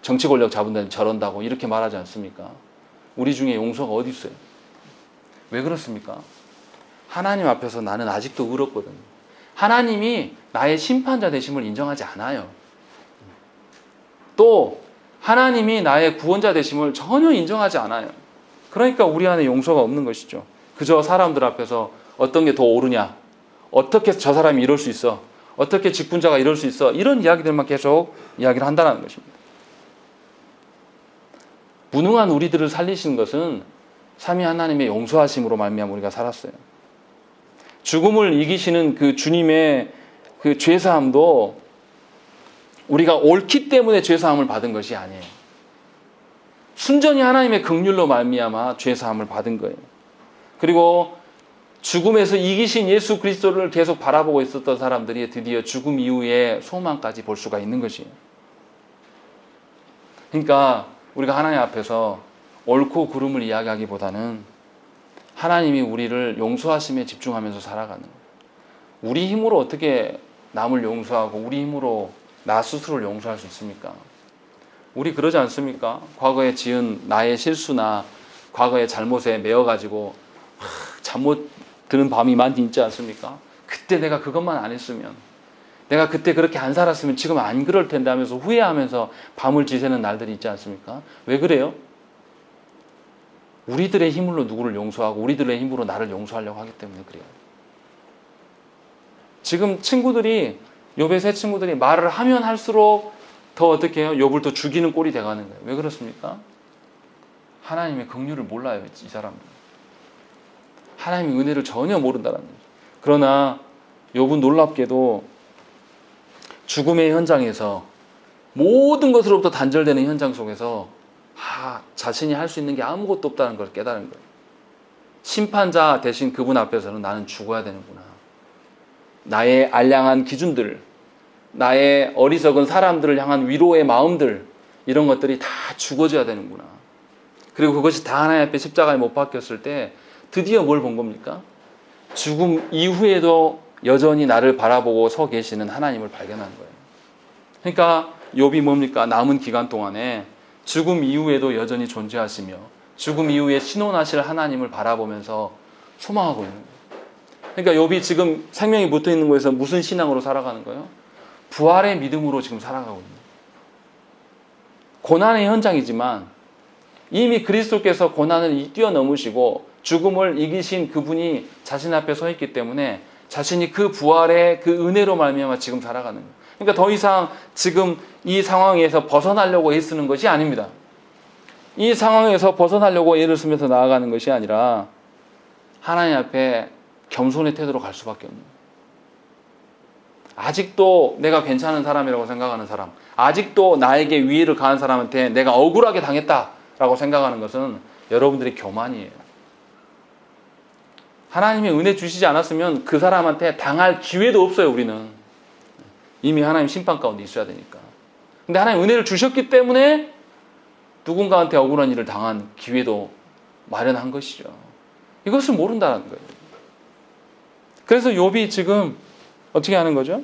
정치 권력 잡은 데는 저런다고 이렇게 말하지 않습니까? 우리 중에 용서가 어디 있어요? 왜 그렇습니까? 하나님 앞에서 나는 아직도 의롭거든요. 하나님이 나의 심판자 되심을 인정하지 않아요. 또 하나님이 나의 구원자 되심을 전혀 인정하지 않아요. 그러니까 우리 안에 용서가 없는 것이죠. 그저 사람들 앞에서 어떤 게 더 옳으냐, 어떻게 저 사람이 이럴 수 있어, 어떻게 직분자가 이럴 수 있어, 이런 이야기들만 계속 이야기를 한다는 것입니다. 무능한 우리들을 살리신 것은 삼위 하나님의 용서하심으로 말미암아 우리가 살았어요. 죽음을 이기시는 그 주님의 그 죄사함도 우리가 옳기 때문에 죄사함을 받은 것이 아니에요. 순전히 하나님의 긍휼로 말미암아 죄사함을 받은 거예요. 그리고 죽음에서 이기신 예수 그리스도를 계속 바라보고 있었던 사람들이 드디어 죽음 이후에 소망까지 볼 수가 있는 것이에요. 그러니까 우리가 하나님 앞에서 옳고 그름을 이야기하기보다는 하나님이 우리를 용서하심에 집중하면서 살아가는 거예요. 우리 힘으로 어떻게 남을 용서하고 우리 힘으로 나 스스로를 용서할 수 있습니까? 우리 그러지 않습니까? 과거에 지은 나의 실수나 과거의 잘못에 매여가지고 잠 못 드는 밤이 많이 있지 않습니까? 그때 내가 그것만 안 했으면, 내가 그때 그렇게 안 살았으면 지금 안 그럴 텐데 하면서 후회하면서 밤을 지새는 날들이 있지 않습니까? 왜 그래요? 우리들의 힘으로 누구를 용서하고 우리들의 힘으로 나를 용서하려고 하기 때문에 그래요. 지금 친구들이, 욥의 세 친구들이 말을 하면 할수록 더 어떻게 해요? 욥을 더 죽이는 꼴이 돼가는 거예요. 왜 그렇습니까? 하나님의 긍휼을 몰라요, 이 사람들. 하나님의 은혜를 전혀 모른다는 거죠. 그러나 욥은 놀랍게도 죽음의 현장에서, 모든 것으로부터 단절되는 현장 속에서 자신이 할 수 있는 게 아무것도 없다는 걸 깨달은 거예요. 심판자 대신 그분 앞에서는 나는 죽어야 되는구나. 나의 알량한 기준들, 나의 어리석은 사람들을 향한 위로의 마음들, 이런 것들이 다 죽어져야 되는구나. 그리고 그것이 다 하나님 앞에 십자가에 못 박혔을 때 드디어 뭘 본 겁니까? 죽음 이후에도 여전히 나를 바라보고 서 계시는 하나님을 발견한 거예요. 그러니까 욥이 뭡니까? 남은 기간 동안에 죽음 이후에도 여전히 존재하시며 죽음 이후에 신원하실 하나님을 바라보면서 소망하고 있는 거예요. 그러니까 욥이 지금 생명이 붙어 있는 곳에서 무슨 신앙으로 살아가는 거예요? 부활의 믿음으로 지금 살아가고 있는 거예요. 고난의 현장이지만 이미 그리스도께서 고난을 뛰어넘으시고 죽음을 이기신 그분이 자신 앞에 서 있기 때문에 자신이 그 부활의 그 은혜로 말미암아 지금 살아가는 거예요. 그러니까 더 이상 지금 이 상황에서 벗어나려고 애쓰는 것이 아닙니다. 이 상황에서 벗어나려고 애를 쓰면서 나아가는 것이 아니라 하나님 앞에 겸손의 태도로 갈 수밖에 없는 거예요. 아직도 내가 괜찮은 사람이라고 생각하는 사람, 아직도 나에게 위해를 가한 사람한테 내가 억울하게 당했다라고 생각하는 것은 여러분들의 교만이에요. 하나님이 은혜 주시지 않았으면 그 사람한테 당할 기회도 없어요. 우리는 이미 하나님 심판 가운데 있어야 되니까. 근데 하나님 은혜를 주셨기 때문에 누군가한테 억울한 일을 당한 기회도 마련한 것이죠. 이것을 모른다는 거예요. 그래서 욥이 지금 어떻게 하는 거죠?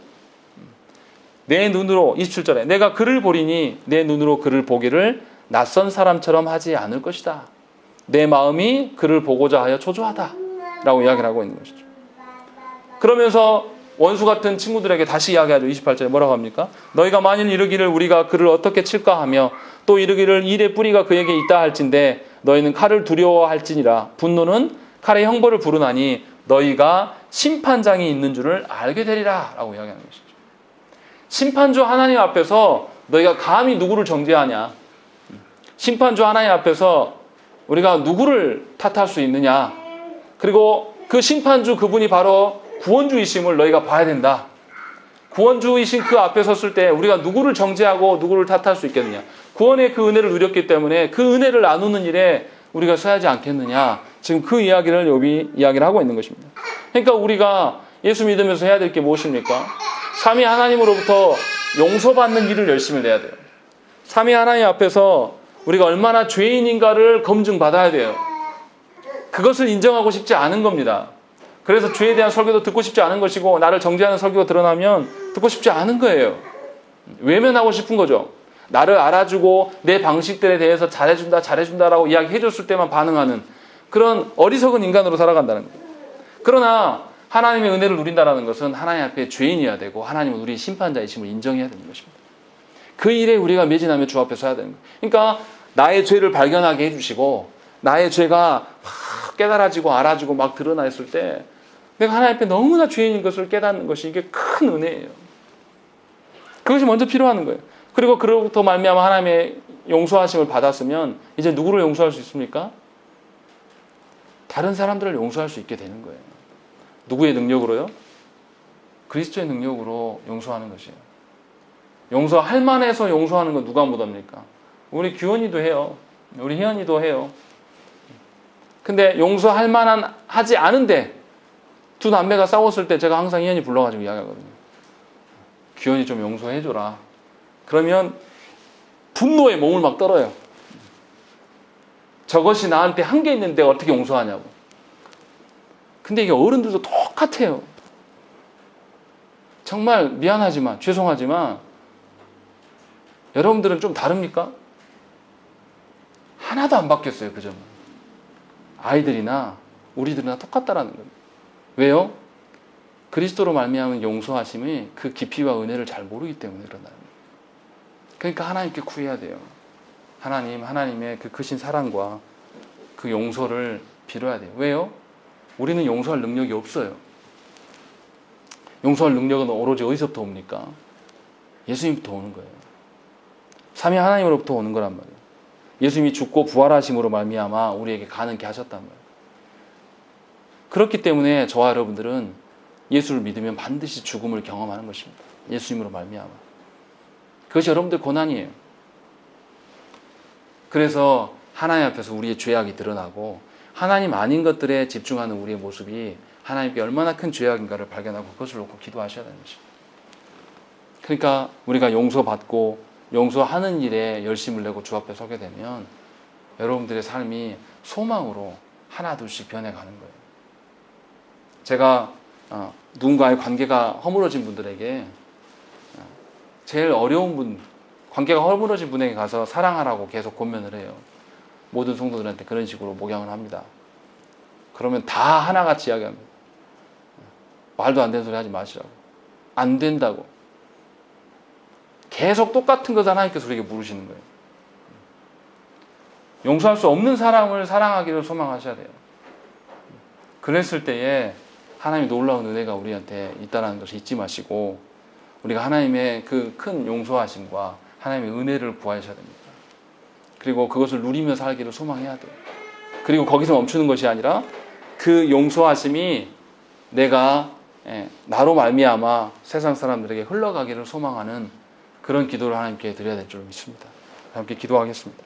내 눈으로, 27절에 내가 그를 보리니 내 눈으로 그를 보기를 낯선 사람처럼 하지 않을 것이다. 내 마음이 그를 보고자 하여 초조하다 라고 이야기를 하고 있는 것이죠. 그러면서 원수 같은 친구들에게 다시 이야기하죠. 28절에 뭐라고 합니까? 너희가 만일 이르기를 우리가 그를 어떻게 칠까 하며 또 이르기를 일의 뿌리가 그에게 있다 할진대 너희는 칼을 두려워할지니라. 분노는 칼의 형벌을 부르나니 너희가 심판장이 있는 줄을 알게 되리라 라고 이야기하는 것이죠. 심판주 하나님 앞에서 너희가 감히 누구를 정죄하냐? 심판주 하나님 앞에서 우리가 누구를 탓할 수 있느냐? 그리고 그 심판주 그분이 바로 구원주이심을 너희가 봐야 된다. 구원주이신 그 앞에 섰을 때 우리가 누구를 정죄하고 누구를 탓할 수 있겠느냐? 구원의 그 은혜를 누렸기 때문에 그 은혜를 나누는 일에 우리가 서야지 않겠느냐? 지금 그 이야기를 욥이 이야기를 하고 있는 것입니다. 그러니까 우리가 예수 믿으면서 해야 될 게 무엇입니까? 삼위 하나님으로부터 용서받는 일을 열심히 해야 돼요. 삼위 하나님 앞에서 우리가 얼마나 죄인인가를 검증받아야 돼요. 그것을 인정하고 싶지 않은 겁니다. 그래서 죄에 대한 설교도 듣고 싶지 않은 것이고 나를 정죄하는 설교가 드러나면 듣고 싶지 않은 거예요. 외면하고 싶은 거죠. 나를 알아주고 내 방식들에 대해서 잘해준다라고 이야기해줬을 때만 반응하는 그런 어리석은 인간으로 살아간다는 거예요. 그러나 하나님의 은혜를 누린다는 것은 하나님 앞에 죄인이어야 되고 하나님은 우리의 심판자이심을 인정해야 되는 것입니다. 그 일에 우리가 매진하며 주 앞에 서야 되는 거예요. 그러니까 나의 죄를 발견하게 해주시고 나의 죄가 막 깨달아지고 알아지고 막 드러나 있을 때 내가 하나님 앞에 너무나 죄인인 것을 깨닫는 것이 이게 큰 은혜예요. 그것이 먼저 필요한 거예요. 그리고 그로부터 말미암아 하나님의 용서하심을 받았으면 이제 누구를 용서할 수 있습니까? 다른 사람들을 용서할 수 있게 되는 거예요. 누구의 능력으로요? 그리스도의 능력으로 용서하는 것이에요. 용서할 만해서 용서하는 건 누가 못합니까? 우리 규현이도 해요. 우리 희연이도 해요. 근데 용서할 만한 하지 않은데 두 남매가 싸웠을 때 제가 항상 희연이 불러가지고 이야기하거든요. 규현이 좀 용서해줘라. 그러면 분노에 몸을 막 떨어요. 저것이 나한테 한 게 있는데 어떻게 용서하냐고. 근데 이게 어른들도 똑같아요. 정말 미안하지만 죄송하지만 여러분들은 좀 다릅니까? 하나도 안 바뀌었어요. 그 점은. 아이들이나 우리들이나 똑같다라는 겁니다. 왜요? 그리스도로 말미암은 용서하심이 그 깊이와 은혜를 잘 모르기 때문에 그런다는 거예요. 그러니까 하나님께 구해야 돼요. 하나님의 그 크신 사랑과 그 용서를 빌어야 돼요. 왜요? 우리는 용서할 능력이 없어요. 용서할 능력은 오로지 어디서부터 옵니까? 예수님부터 오는 거예요. 삼위 하나님으로부터 오는 거란 말이에요. 예수님이 죽고 부활하심으로 말미암아 우리에게 가능케 하셨단 말이에요. 그렇기 때문에 저와 여러분들은 예수를 믿으면 반드시 죽음을 경험하는 것입니다. 예수님으로 말미암아. 그것이 여러분들 고난이에요. 그래서 하나님 앞에서 우리의 죄악이 드러나고 하나님 아닌 것들에 집중하는 우리의 모습이 하나님께 얼마나 큰 죄악인가를 발견하고 그것을 놓고 기도하셔야 되는 것입니다. 그러니까 우리가 용서받고 용서하는 일에 열심을 내고 주 앞에 서게 되면 여러분들의 삶이 소망으로 하나둘씩 변해가는 거예요. 제가 누군가의 관계가 허물어진 분들에게 제일 어려운 분, 관계가 허물어진 분에게 가서 사랑하라고 계속 권면을 해요. 모든 성도들한테 그런 식으로 목양을 합니다. 그러면 다 하나같이 이야기합니다. 말도 안 되는 소리 하지 마시라고. 안 된다고. 계속 똑같은 것을 하나님께서 우리에게 물으시는 거예요. 용서할 수 없는 사람을 사랑하기를 소망하셔야 돼요. 그랬을 때에 하나님의 놀라운 은혜가 우리한테 있다는 것을 잊지 마시고 우리가 하나님의 그 큰 용서하심과 하나님의 은혜를 구하셔야 됩니다. 그리고 그것을 누리며 살기를 소망해야 돼요. 그리고 거기서 멈추는 것이 아니라 그 용서하심이 내가 나로 말미암아 세상 사람들에게 흘러가기를 소망하는 그런 기도를 하나님께 드려야 될 줄 믿습니다. 함께 기도하겠습니다.